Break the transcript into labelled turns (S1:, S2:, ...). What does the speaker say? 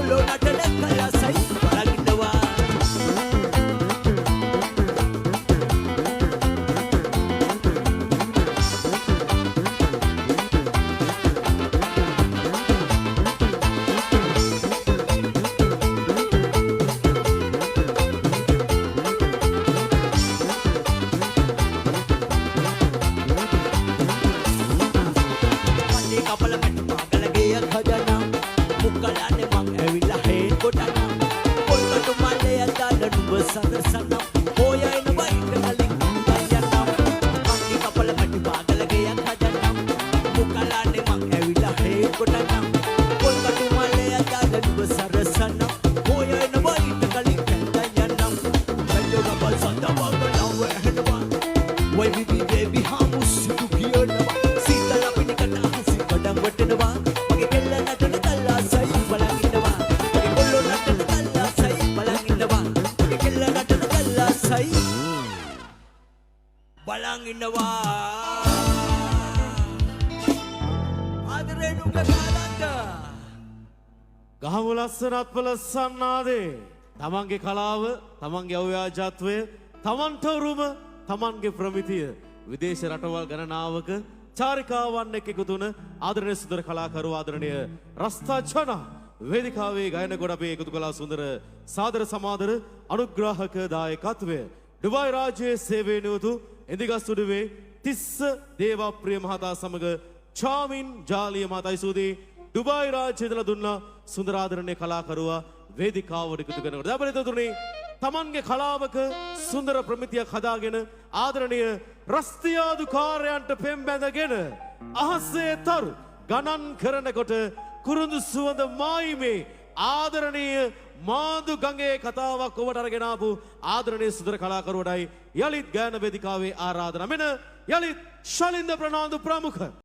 S1: ඒගොල්ලෝ නටන කලසයි බලන් ඉන්නවා Sana hoya ina baik kaling kayanam mangi kapal mati bagal geyak hajanam mukalane mang evila he kotanam kol katu male adadan besar sana hoya ina baik kaling kayanam kanjo kapal sanda bagal awe henwa wai bibi devi hamus situ kiyanawa sitala pinikata hasi padang watenwa mage kella natana kalla sai balang innawa mage kollo natana kalla sai balang innawa mage kella natana kalla sai balang innawa ආදරේනුගේ කාලන්ද
S2: ගහමු ලස්සනත් පලස්සන්නාදේ තමන්ගේ කලාව තමන්ගේ අව්‍යාජත්වය තමන්ට උරුම තමන්ගේ ප්‍රමිතිය විදේශ රටවල් ගණනාවක චාරිකාවන් එක්ක එකතු වුණ ආදරණීය සුන්දර කලාකරු ආදරණීය රස්තාචනා වේදිකාවේ ගායන කොට අපේ එකතු කළා සුන්දර සාදර සමාදර අනුග්‍රාහක දායකත්වය ඩුබායි රාජ්‍යයේ සේවය නියුතු එදිගස්තුඩුවේ තිස්ස දේවප්‍රිය මහතා සමග චාමින් ජාලිය මහතායි සූදී ඩුබායි රාජ්‍යය ඉදලා දුන්නා සුන්දර ආදරණීය කලාකරුවා වේදිකාවට එකතු කරනකොට දැපරිතතුනේ තමන්ගේ කලාවක සුන්දර ප්‍රමිතියක් හදාගෙන ආදරණීය රස්තියාදුකාරයන්ට පෙම් බැඳගෙන අහසේ තරු ගණන් කරනකොට කුරුඳු සුවඳ මායිමේ ආදරණීය මාදු ගඟේ කතාවක් ඔබට අරගෙන ආපු ආදරණීය සුන්දර කලාකරුවටයි යලිත් ගායන වේදිකාවේ ආරාධනා මෙන්න යලිත් ශලින්ද ප්‍රනාන්දු ප්‍රමුඛ